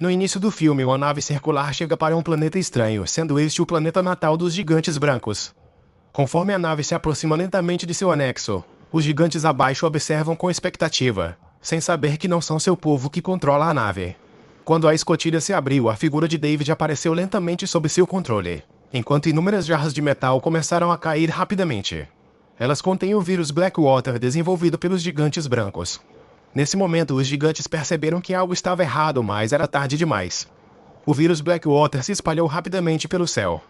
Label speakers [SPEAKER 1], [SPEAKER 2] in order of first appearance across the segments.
[SPEAKER 1] No início do filme, uma nave circular chega para um planeta estranho, sendo este o planeta natal dos gigantes brancos. Conforme a nave se aproxima lentamente de seu anexo, os gigantes abaixo observam com expectativa, sem saber que não são seu povo que controla a nave. Quando a escotilha se abriu, a figura de David apareceu lentamente sob seu controle, enquanto inúmeras jarras de metal começaram a cair rapidamente. Elas contêm o vírus Blackwater desenvolvido pelos gigantes brancos. Nesse momento, os gigantes perceberam que algo estava errado, mas era tarde demais. O vírus Blackwater se espalhou rapidamente pelo céu.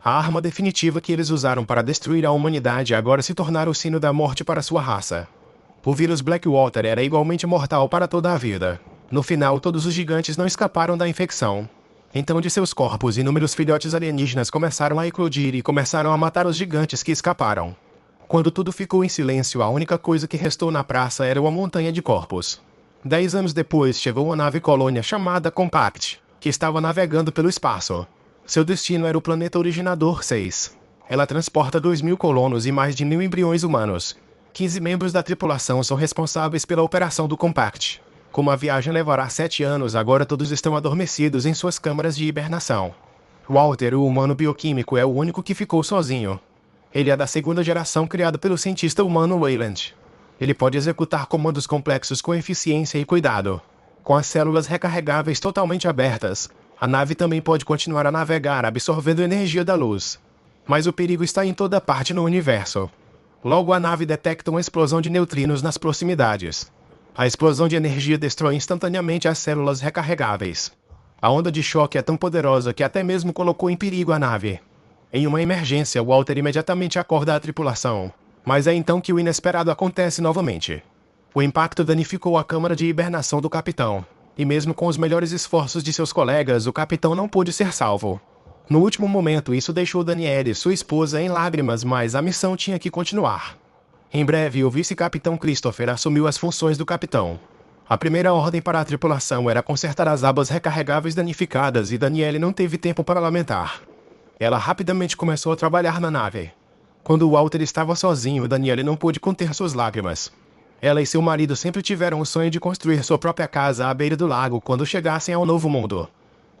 [SPEAKER 1] A arma definitiva que eles usaram para destruir a humanidade agora se tornara o sino da morte para sua raça. O vírus Blackwater era igualmente mortal para toda a vida. No final, todos os gigantes não escaparam da infecção. Então, de seus corpos, inúmeros filhotes alienígenas começaram a eclodir e começaram a matar os gigantes que escaparam. Quando tudo ficou em silêncio, a única coisa que restou na praça era uma montanha de corpos. 10 anos depois, chegou uma nave colônia chamada Compact, que estava navegando pelo espaço. Seu destino era o planeta Originador 6. Ela transporta 2.000 colonos e mais de 1.000 embriões humanos. 15 membros da tripulação são responsáveis pela operação do Compact. Como a viagem levará 7 anos, agora todos estão adormecidos em suas câmaras de hibernação. Walter, o humano bioquímico, é o único que ficou sozinho. Ele é da segunda geração criado pelo cientista humano Weyland. Ele pode executar comandos complexos com eficiência e cuidado. Com as células recarregáveis totalmente abertas, a nave também pode continuar a navegar absorvendo energia da luz. Mas o perigo está em toda parte no universo. Logo a nave detecta uma explosão de neutrinos nas proximidades. A explosão de energia destrói instantaneamente as células recarregáveis. A onda de choque é tão poderosa que até mesmo colocou em perigo a nave. Em uma emergência, Walter imediatamente acorda a tripulação. Mas é então que o inesperado acontece novamente. O impacto danificou a câmara de hibernação do capitão. E mesmo com os melhores esforços de seus colegas, o capitão não pôde ser salvo. No último momento, isso deixou Danielle, sua esposa, em lágrimas, mas a missão tinha que continuar. Em breve, o vice-capitão Christopher assumiu as funções do capitão. A primeira ordem para a tripulação era consertar as abas recarregáveis danificadas e Danielle não teve tempo para lamentar. Ela rapidamente começou a trabalhar na nave. Quando Walter estava sozinho, Danielle não pôde conter suas lágrimas. Ela e seu marido sempre tiveram o sonho de construir sua própria casa à beira do lago quando chegassem ao novo mundo.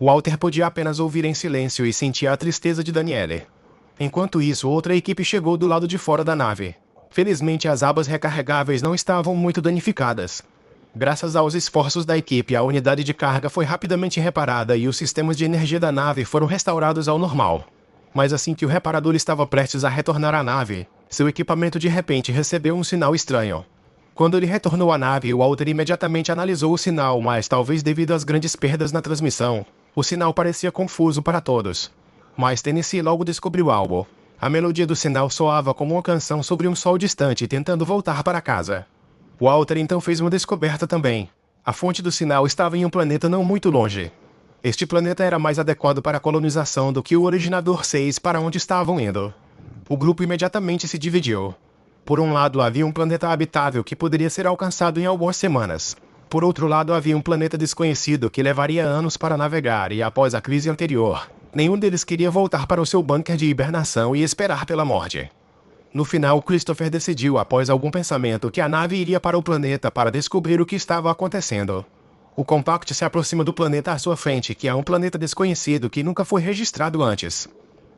[SPEAKER 1] Walter podia apenas ouvir em silêncio e sentia a tristeza de Danielle. Enquanto isso, outra equipe chegou do lado de fora da nave. Felizmente, as abas recarregáveis não estavam muito danificadas. Graças aos esforços da equipe, a unidade de carga foi rapidamente reparada e os sistemas de energia da nave foram restaurados ao normal. Mas assim que o reparador estava prestes a retornar à nave, seu equipamento de repente recebeu um sinal estranho. Quando ele retornou à nave, Walter imediatamente analisou o sinal, mas talvez devido às grandes perdas na transmissão, o sinal parecia confuso para todos. Mas Tennessee logo descobriu algo. A melodia do sinal soava como uma canção sobre um sol distante tentando voltar para casa. Walter então fez uma descoberta também. A fonte do sinal estava em um planeta não muito longe. Este planeta era mais adequado para a colonização do que o Originador 6 para onde estavam indo. O grupo imediatamente se dividiu. Por um lado havia um planeta habitável que poderia ser alcançado em algumas semanas. Por outro lado havia um planeta desconhecido que levaria anos para navegar e após a crise anterior, nenhum deles queria voltar para o seu bunker de hibernação e esperar pela morte. No final, Christopher decidiu, após algum pensamento, que a nave iria para o planeta para descobrir o que estava acontecendo. O Compact se aproxima do planeta à sua frente, que é um planeta desconhecido que nunca foi registrado antes.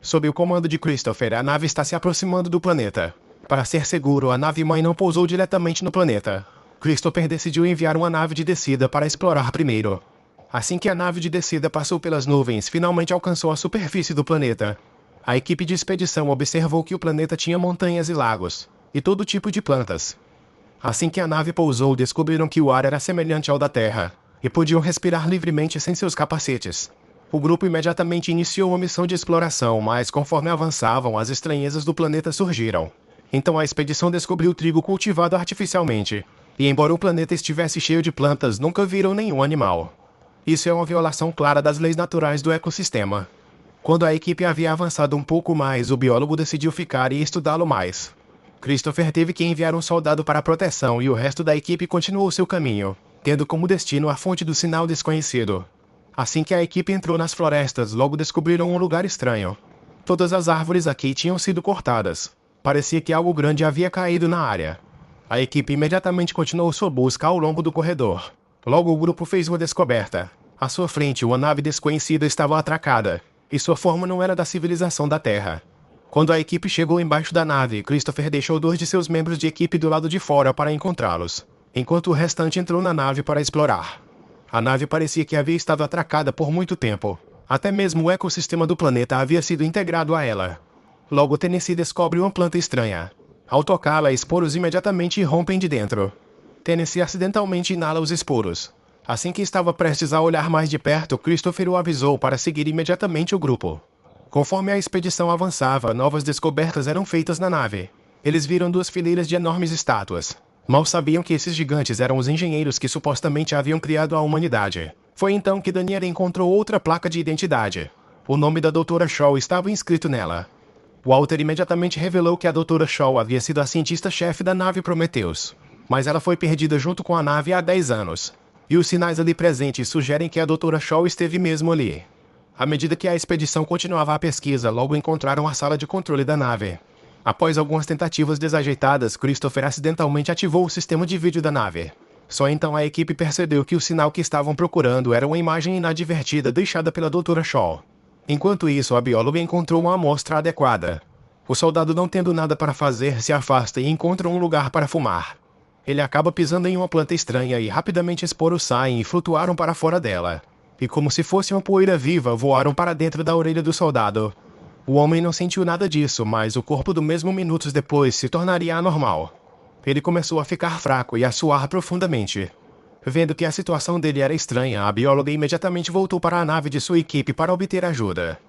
[SPEAKER 1] Sob o comando de Christopher, a nave está se aproximando do planeta. Para ser seguro, a nave-mãe não pousou diretamente no planeta. Christopher decidiu enviar uma nave de descida para explorar primeiro. Assim que a nave de descida passou pelas nuvens, finalmente alcançou a superfície do planeta. A equipe de expedição observou que o planeta tinha montanhas e lagos, e todo tipo de plantas. Assim que a nave pousou, descobriram que o ar era semelhante ao da Terra, e podiam respirar livremente sem seus capacetes. O grupo imediatamente iniciou uma missão de exploração, mas conforme avançavam, as estranhezas do planeta surgiram. Então a expedição descobriu trigo cultivado artificialmente, e embora o planeta estivesse cheio de plantas, nunca viram nenhum animal. Isso é uma violação clara das leis naturais do ecossistema. Quando a equipe havia avançado um pouco mais, o biólogo decidiu ficar e estudá-lo mais. Christopher teve que enviar um soldado para a proteção e o resto da equipe continuou seu caminho, tendo como destino a fonte do sinal desconhecido. Assim que a equipe entrou nas florestas, logo descobriram um lugar estranho. Todas as árvores aqui tinham sido cortadas. Parecia que algo grande havia caído na área. A equipe imediatamente continuou sua busca ao longo do corredor. Logo o grupo fez uma descoberta. À sua frente, uma nave desconhecida estava atracada, e sua forma não era da civilização da Terra. Quando a equipe chegou embaixo da nave, Christopher deixou 2 de seus membros de equipe do lado de fora para encontrá-los, enquanto o restante entrou na nave para explorar. A nave parecia que havia estado atracada por muito tempo. Até mesmo o ecossistema do planeta havia sido integrado a ela. Logo, Tennessee descobre uma planta estranha. Ao tocá-la, esporos imediatamente irrompem de dentro. Tennessee acidentalmente inala os esporos. Assim que estava prestes a olhar mais de perto, Christopher o avisou para seguir imediatamente o grupo. Conforme a expedição avançava, novas descobertas eram feitas na nave. Eles viram 2 fileiras de enormes estátuas. Mal sabiam que esses gigantes eram os engenheiros que supostamente haviam criado a humanidade. Foi então que Daniela encontrou outra placa de identidade. O nome da Dra. Shaw estava inscrito nela. Walter imediatamente revelou que a Dra. Shaw havia sido a cientista-chefe da nave Prometheus. Mas ela foi perdida junto com a nave há 10 anos. E os sinais ali presentes sugerem que a Dra. Shaw esteve mesmo ali. À medida que a expedição continuava a pesquisa, logo encontraram a sala de controle da nave. Após algumas tentativas desajeitadas, Christopher acidentalmente ativou o sistema de vídeo da nave. Só então a equipe percebeu que o sinal que estavam procurando era uma imagem inadvertida deixada pela Dra. Shaw. Enquanto isso, a bióloga encontrou uma amostra adequada. O soldado, não tendo nada para fazer, se afasta e encontra um lugar para fumar. Ele acaba pisando em uma planta estranha e rapidamente esporos saem e flutuaram para fora dela. E como se fosse uma poeira viva, voaram para dentro da orelha do soldado. O homem não sentiu nada disso, mas o corpo do mesmo minutos depois se tornaria anormal. Ele começou a ficar fraco e a suar profundamente. Vendo que a situação dele era estranha, a bióloga imediatamente voltou para a nave de sua equipe para obter ajuda.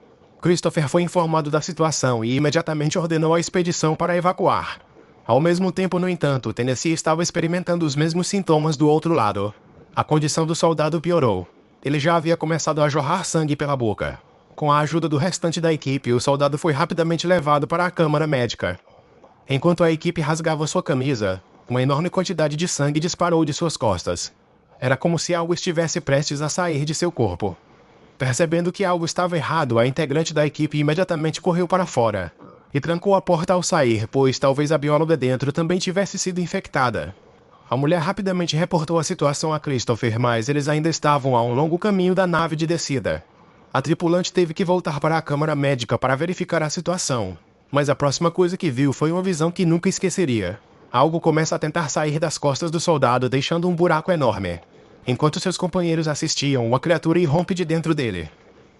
[SPEAKER 1] Christopher foi informado da situação e imediatamente ordenou a expedição para evacuar. Ao mesmo tempo, no entanto, Tennessee estava experimentando os mesmos sintomas do outro lado. A condição do soldado piorou. Ele já havia começado a jorrar sangue pela boca. Com a ajuda do restante da equipe, o soldado foi rapidamente levado para a câmara médica. Enquanto a equipe rasgava sua camisa, uma enorme quantidade de sangue disparou de suas costas. Era como se algo estivesse prestes a sair de seu corpo. Percebendo que algo estava errado, a integrante da equipe imediatamente correu para fora e trancou a porta ao sair, pois talvez a bióloga dentro também tivesse sido infectada. A mulher rapidamente reportou a situação a Christopher, mas eles ainda estavam a um longo caminho da nave de descida. A tripulante teve que voltar para a câmara médica para verificar a situação. Mas a próxima coisa que viu foi uma visão que nunca esqueceria. Algo começa a tentar sair das costas do soldado, deixando um buraco enorme. Enquanto seus companheiros assistiam, uma criatura irrompe de dentro dele.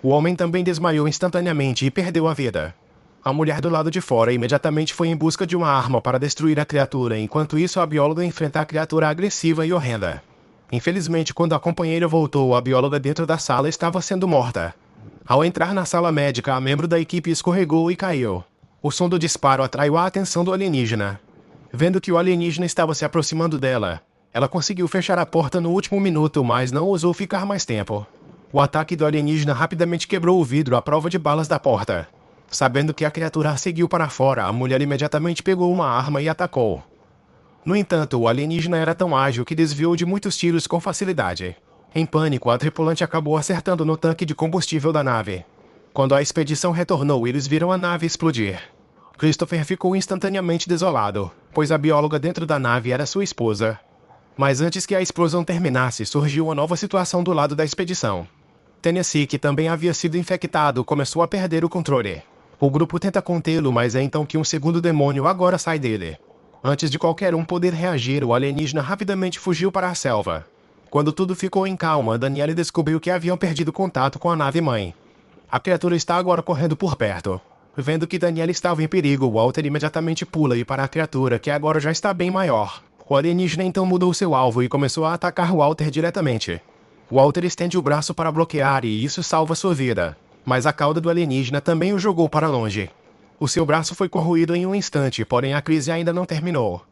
[SPEAKER 1] O homem também desmaiou instantaneamente e perdeu a vida. A mulher do lado de fora imediatamente foi em busca de uma arma para destruir a criatura, enquanto isso a bióloga enfrenta a criatura agressiva e horrenda. Infelizmente, quando a companheira voltou, a bióloga dentro da sala estava sendo morta. Ao entrar na sala médica, a membro da equipe escorregou e caiu. O som do disparo atraiu a atenção do alienígena. Vendo que o alienígena estava se aproximando dela, ela conseguiu fechar a porta no último minuto, mas não ousou ficar mais tempo. O ataque do alienígena rapidamente quebrou o vidro à prova de balas da porta. Sabendo que a criatura a seguiu para fora, a mulher imediatamente pegou uma arma e atacou. No entanto, o alienígena era tão ágil que desviou de muitos tiros com facilidade. Em pânico, a tripulante acabou acertando no tanque de combustível da nave. Quando a expedição retornou, eles viram a nave explodir. Christopher ficou instantaneamente desolado, pois a bióloga dentro da nave era sua esposa. Mas antes que a explosão terminasse, surgiu uma nova situação do lado da expedição. Tennessee, que também havia sido infectado, começou a perder o controle. O grupo tenta contê-lo, mas é então que um segundo demônio agora sai dele. Antes de qualquer um poder reagir, o alienígena rapidamente fugiu para a selva. Quando tudo ficou em calma, Daniela descobriu que haviam perdido contato com a nave-mãe. A criatura está agora correndo por perto. Vendo que Daniela estava em perigo, Walter imediatamente pula e para a criatura, que agora já está bem maior. O alienígena então mudou seu alvo e começou a atacar Walter diretamente. Walter estende o braço para bloquear e isso salva sua vida. Mas a cauda do alienígena também o jogou para longe. O seu braço foi corroído em um instante, porém a crise ainda não terminou.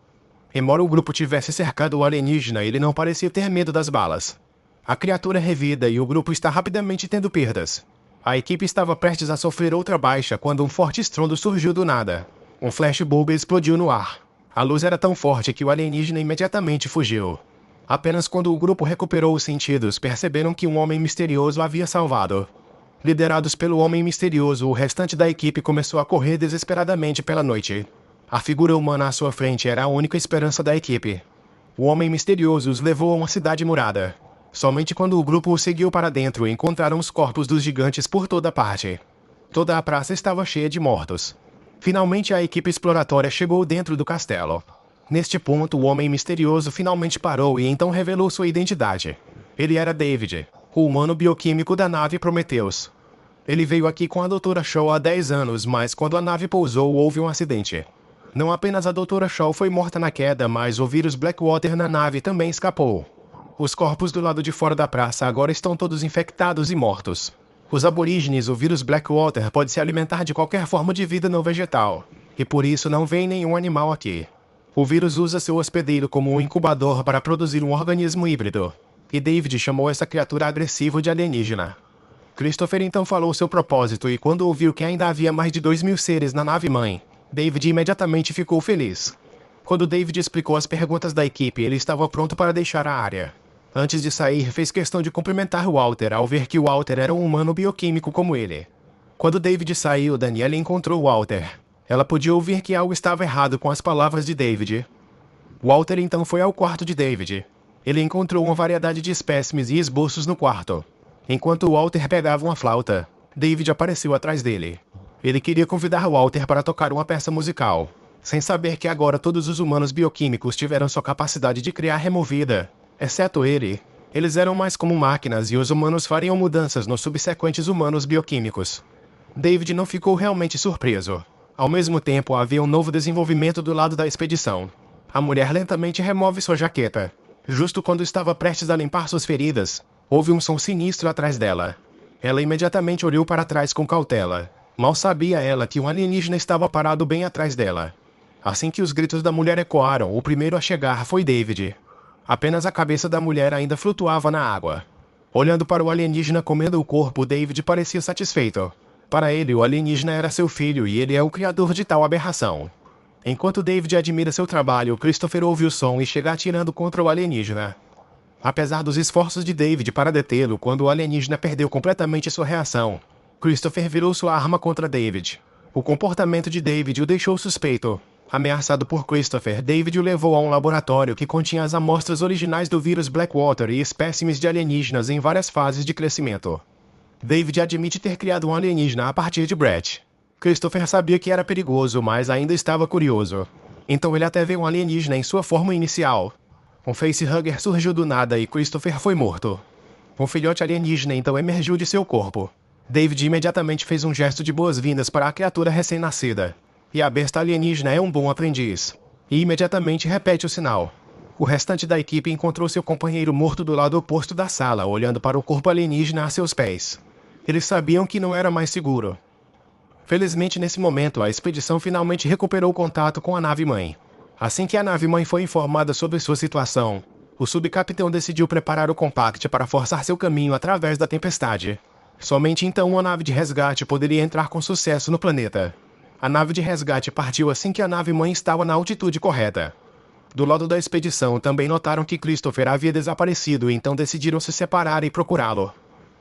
[SPEAKER 1] Embora o grupo tivesse cercado o alienígena, ele não parecia ter medo das balas. A criatura é revida e o grupo está rapidamente tendo perdas. A equipe estava prestes a sofrer outra baixa quando um forte estrondo surgiu do nada. Um flashbulb explodiu no ar. A luz era tão forte que o alienígena imediatamente fugiu. Apenas quando o grupo recuperou os sentidos, perceberam que um homem misterioso havia salvado. Liderados pelo homem misterioso, o restante da equipe começou a correr desesperadamente pela noite. A figura humana à sua frente era a única esperança da equipe. O homem misterioso os levou a uma cidade murada. Somente quando o grupo o seguiu para dentro encontraram os corpos dos gigantes por toda parte. Toda a praça estava cheia de mortos. Finalmente a equipe exploratória chegou dentro do castelo. Neste ponto o homem misterioso finalmente parou e então revelou sua identidade. Ele era David, o humano bioquímico da nave Prometheus. Ele veio aqui com a Dra. Shaw há 10 anos, mas quando a nave pousou houve um acidente. Não apenas a Dra. Shaw foi morta na queda, mas o vírus Blackwater na nave também escapou. Os corpos do lado de fora da praça agora estão todos infectados e mortos. Os aborígenes, o vírus Blackwater pode se alimentar de qualquer forma de vida não vegetal, e por isso não vem nenhum animal aqui. O vírus usa seu hospedeiro como um incubador para produzir um organismo híbrido, e David chamou essa criatura agressiva de alienígena. Christopher então falou seu propósito e quando ouviu que ainda havia mais de 2.000 seres na nave-mãe, David imediatamente ficou feliz. Quando David explicou as perguntas da equipe, ele estava pronto para deixar a área. Antes de sair, fez questão de cumprimentar Walter ao ver que Walter era um humano bioquímico como ele. Quando David saiu, Daniela encontrou Walter. Ela podia ouvir que algo estava errado com as palavras de David. Walter então foi ao quarto de David. Ele encontrou uma variedade de espécimes e esboços no quarto. Enquanto Walter pegava uma flauta, David apareceu atrás dele. Ele queria convidar Walter para tocar uma peça musical, sem saber que agora todos os humanos bioquímicos tiveram sua capacidade de criar removida, exceto ele. Eles eram mais como máquinas e os humanos fariam mudanças nos subsequentes humanos bioquímicos. David não ficou realmente surpreso. Ao mesmo tempo, havia um novo desenvolvimento do lado da expedição. A mulher lentamente remove sua jaqueta. Justo quando estava prestes a limpar suas feridas, houve um som sinistro atrás dela. Ela imediatamente olhou para trás com cautela. Mal sabia ela que um alienígena estava parado bem atrás dela. Assim que os gritos da mulher ecoaram, o primeiro a chegar foi David. Apenas a cabeça da mulher ainda flutuava na água. Olhando para o alienígena comendo o corpo, David parecia satisfeito. Para ele, o alienígena era seu filho e ele é o criador de tal aberração. Enquanto David admira seu trabalho, Christopher ouve o som e chega atirando contra o alienígena. Apesar dos esforços de David para detê-lo, quando o alienígena perdeu completamente sua reação, Christopher virou sua arma contra David. O comportamento de David o deixou suspeito. Ameaçado por Christopher, David o levou a um laboratório que continha as amostras originais do vírus Blackwater e espécimes de alienígenas em várias fases de crescimento. David admite ter criado um alienígena a partir de Brett. Christopher sabia que era perigoso, mas ainda estava curioso. Então ele até vê um alienígena em sua forma inicial. Um facehugger surgiu do nada e Christopher foi morto. Um filhote alienígena então emergiu de seu corpo. David imediatamente fez um gesto de boas-vindas para a criatura recém-nascida. E a besta alienígena é um bom aprendiz. E imediatamente repete o sinal. O restante da equipe encontrou seu companheiro morto do lado oposto da sala, olhando para o corpo alienígena a seus pés. Eles sabiam que não era mais seguro. Felizmente, nesse momento, a expedição finalmente recuperou contato com a nave-mãe. Assim que a nave-mãe foi informada sobre sua situação, o subcapitão decidiu preparar o Compact para forçar seu caminho através da tempestade. Somente então uma nave de resgate poderia entrar com sucesso no planeta. A nave de resgate partiu assim que a nave-mãe estava na altitude correta. Do lado da expedição também notaram que Christopher havia desaparecido e então decidiram se separar e procurá-lo.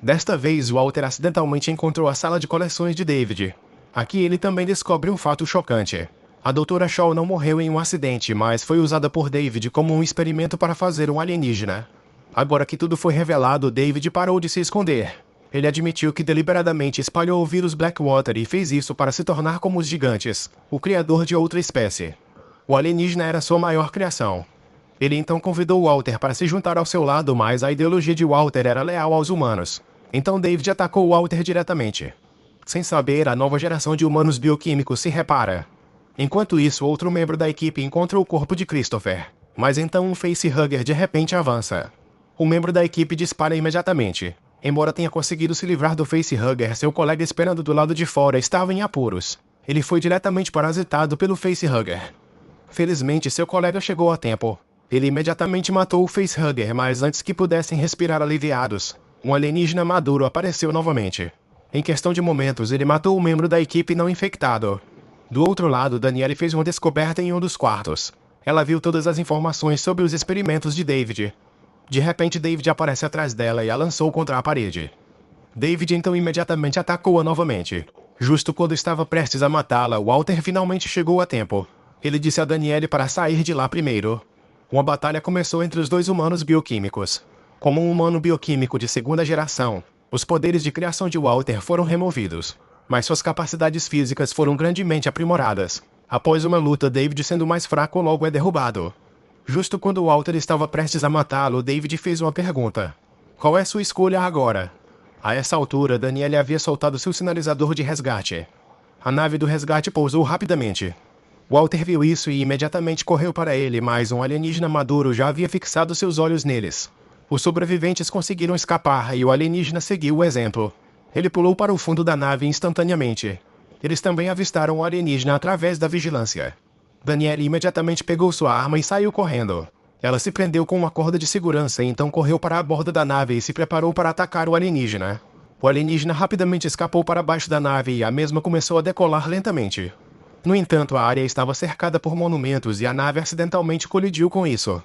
[SPEAKER 1] Desta vez, Walter acidentalmente encontrou a sala de coleções de David. Aqui ele também descobre um fato chocante. A Dra. Shaw não morreu em um acidente, mas foi usada por David como um experimento para fazer um alienígena. Agora que tudo foi revelado, David parou de se esconder. Ele admitiu que deliberadamente espalhou o vírus Blackwater e fez isso para se tornar como os gigantes, o criador de outra espécie. O alienígena era sua maior criação. Ele então convidou Walter para se juntar ao seu lado, mas a ideologia de Walter era leal aos humanos. Então David atacou Walter diretamente. Sem saber, a nova geração de humanos bioquímicos se repara. Enquanto isso, outro membro da equipe encontra o corpo de Christopher. Mas então um facehugger de repente avança. O membro da equipe dispara imediatamente. Embora tenha conseguido se livrar do facehugger, seu colega esperando do lado de fora estava em apuros. Ele foi diretamente parasitado pelo facehugger. Felizmente, seu colega chegou a tempo. Ele imediatamente matou o facehugger, mas antes que pudessem respirar aliviados, um alienígena maduro apareceu novamente. Em questão de momentos, ele matou um membro da equipe não infectado. Do outro lado, Danielle fez uma descoberta em um dos quartos. Ela viu todas as informações sobre os experimentos de David. De repente, David aparece atrás dela e a lançou contra a parede. David então imediatamente atacou-a novamente. Justo quando estava prestes a matá-la, Walter finalmente chegou a tempo. Ele disse a Danielle para sair de lá primeiro. Uma batalha começou entre os dois humanos bioquímicos. Como um humano bioquímico de segunda geração, os poderes de criação de Walter foram removidos, mas suas capacidades físicas foram grandemente aprimoradas. Após uma luta, David, sendo mais fraco, logo é derrubado. Justo quando Walter estava prestes a matá-lo, David fez uma pergunta. Qual é sua escolha agora? A essa altura, Daniele havia soltado seu sinalizador de resgate. A nave do resgate pousou rapidamente. Walter viu isso e imediatamente correu para ele, mas um alienígena maduro já havia fixado seus olhos neles. Os sobreviventes conseguiram escapar e o alienígena seguiu o exemplo. Ele pulou para o fundo da nave instantaneamente. Eles também avistaram o alienígena através da vigilância. Daniele imediatamente pegou sua arma e saiu correndo. Ela se prendeu com uma corda de segurança e então correu para a borda da nave e se preparou para atacar o alienígena. O alienígena rapidamente escapou para baixo da nave e a mesma começou a decolar lentamente. No entanto, a área estava cercada por monumentos e a nave acidentalmente colidiu com isso.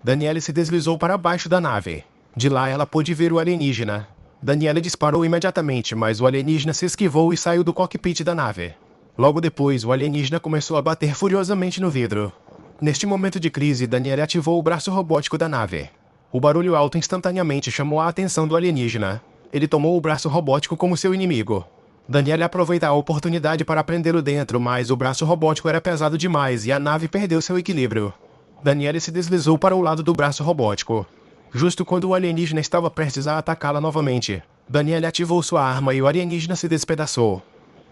[SPEAKER 1] Daniele se deslizou para baixo da nave. De lá ela pôde ver o alienígena. Daniele disparou imediatamente, mas o alienígena se esquivou e saiu do cockpit da nave. Logo depois, o alienígena começou a bater furiosamente no vidro. Neste momento de crise, Daniele ativou o braço robótico da nave. O barulho alto instantaneamente chamou a atenção do alienígena. Ele tomou o braço robótico como seu inimigo. Daniele aproveita a oportunidade para prendê-lo dentro, mas o braço robótico era pesado demais e a nave perdeu seu equilíbrio. Daniele se deslizou para o lado do braço robótico. Justo quando o alienígena estava prestes a atacá-la novamente, Daniele ativou sua arma e o alienígena se despedaçou.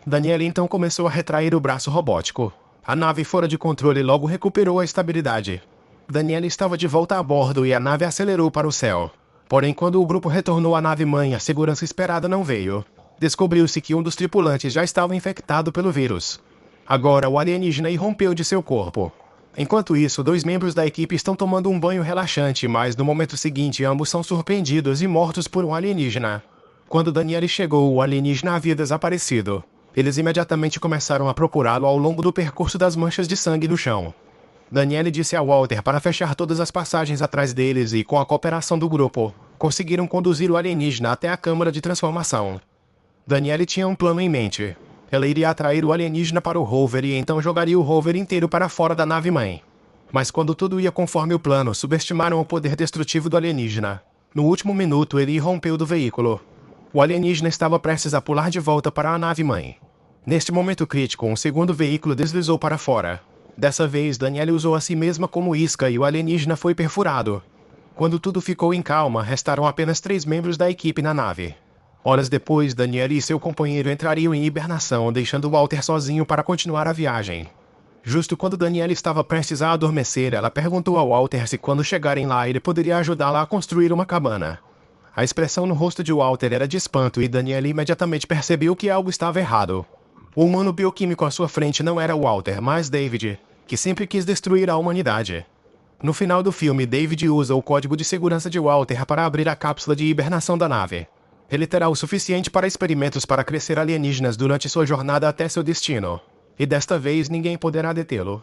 [SPEAKER 1] Daniele então começou a retrair o braço robótico. A nave fora de controle logo recuperou a estabilidade. Daniele estava de volta a bordo e a nave acelerou para o céu. Porém, quando o grupo retornou à nave-mãe, a segurança esperada não veio. Descobriu-se que um dos tripulantes já estava infectado pelo vírus. Agora, o alienígena irrompeu de seu corpo. Enquanto isso, 2 membros da equipe estão tomando um banho relaxante, mas no momento seguinte ambos são surpreendidos e mortos por um alienígena. Quando Daniele chegou, o alienígena havia desaparecido. Eles imediatamente começaram a procurá-lo ao longo do percurso das manchas de sangue no chão. Daniele disse a Walter para fechar todas as passagens atrás deles e, com a cooperação do grupo, conseguiram conduzir o alienígena até a câmara de transformação. Daniele tinha um plano em mente. Ela iria atrair o alienígena para o rover e então jogaria o rover inteiro para fora da nave-mãe. Mas quando tudo ia conforme o plano, subestimaram o poder destrutivo do alienígena. No último minuto, ele irrompeu do veículo. O alienígena estava prestes a pular de volta para a nave-mãe. Neste momento crítico, um segundo veículo deslizou para fora. Dessa vez, Daniele usou a si mesma como isca e o alienígena foi perfurado. Quando tudo ficou em calma, restaram apenas 3 membros da equipe na nave. Horas depois, Daniele e seu companheiro entrariam em hibernação, deixando Walter sozinho para continuar a viagem. Justo quando Daniele estava prestes a adormecer, ela perguntou ao Walter se quando chegarem lá ele poderia ajudá-la a construir uma cabana. A expressão no rosto de Walter era de espanto e Daniele imediatamente percebeu que algo estava errado. O humano bioquímico à sua frente não era Walter, mas David, que sempre quis destruir a humanidade. No final do filme, David usa o código de segurança de Walter para abrir a cápsula de hibernação da nave. Ele terá o suficiente para experimentos para crescer alienígenas durante sua jornada até seu destino. E desta vez ninguém poderá detê-lo.